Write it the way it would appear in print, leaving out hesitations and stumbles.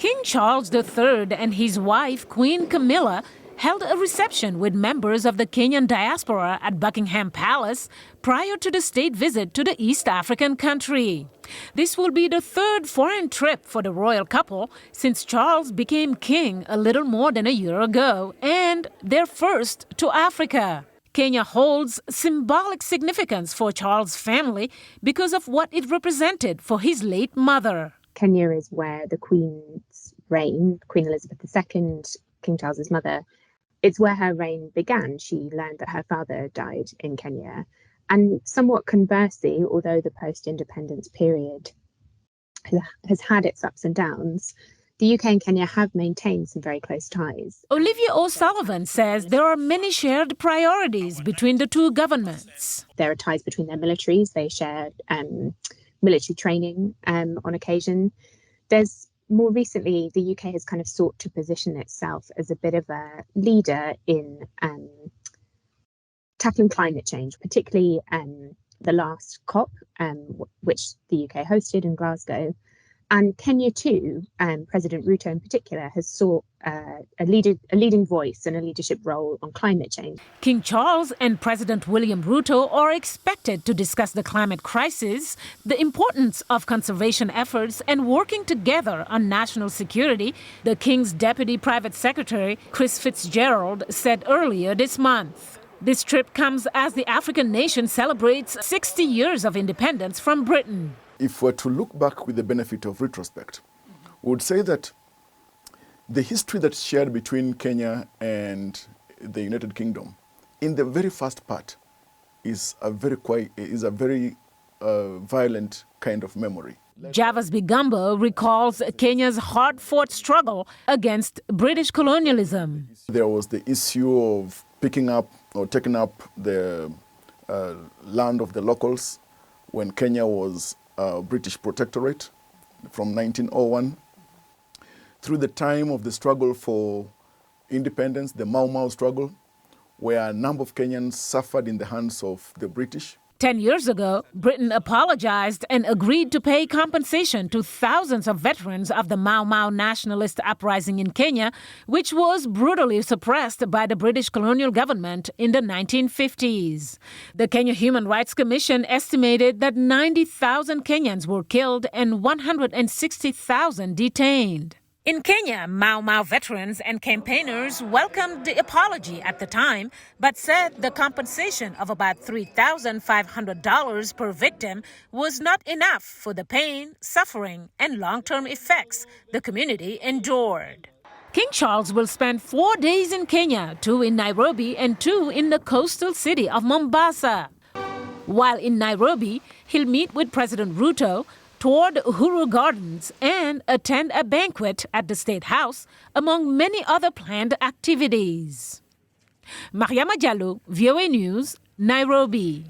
King Charles III and his wife, Queen Camilla, held a reception with members of the Kenyan diaspora at Buckingham Palace prior to the state visit to the East African country. This will be the third foreign trip for the royal couple since Charles became king a little more than a year ago, and their first to Africa. Kenya holds symbolic significance for Charles' family because of what it represented for his late mother. Kenya is where the Queen's reign, Queen Elizabeth II, King Charles's mother, it's where her reign began. She learned that her father died in Kenya. And somewhat conversely, although the post-independence period has had its ups and downs, the UK and Kenya have maintained some very close ties. Olivia O'Sullivan says there are many shared priorities between the two governments. There are ties between their militaries. They share military training on occasion. There's more recently, the UK has kind of sought to position itself as a bit of a leader in tackling climate change, particularly the last COP, which the UK hosted in Glasgow. And Kenya too, President Ruto in particular, has sought a leading voice and a leadership role on climate change. King Charles and President William Ruto are expected to discuss the climate crisis, the importance of conservation efforts, and working together on national security, the King's Deputy Private Secretary, Chris Fitzgerald, said earlier this month. This trip comes as the African nation celebrates 60 years of independence from Britain. If we're to look back with the benefit of retrospect, we would say that the history that's shared between Kenya and the United Kingdom, in the very first part, is a very violent kind of memory. Javas Bigambo recalls Kenya's hard-fought struggle against British colonialism. There was the issue of picking up or taking up the land of the locals when Kenya was British protectorate from 1901. Through the time of the struggle for independence, the Mau Mau struggle, where a number of Kenyans suffered in the hands of the British. 10 years ago, Britain apologized and agreed to pay compensation to thousands of veterans of the Mau Mau nationalist uprising in Kenya, which was brutally suppressed by the British colonial government in the 1950s. The Kenya Human Rights Commission estimated that 90,000 Kenyans were killed and 160,000 detained. In Kenya, Mau Mau veterans and campaigners welcomed the apology at the time, but said the compensation of about $3,500 per victim was not enough for the pain, suffering, and long-term effects the community endured. King Charles will spend 4 days in Kenya, 2 in Nairobi and 2 in the coastal city of Mombasa. While in Nairobi, he'll meet with President Ruto, toward Uhuru Gardens, and attend a banquet at the State House, among many other planned activities. Mariama Diallo, VOA News, Nairobi.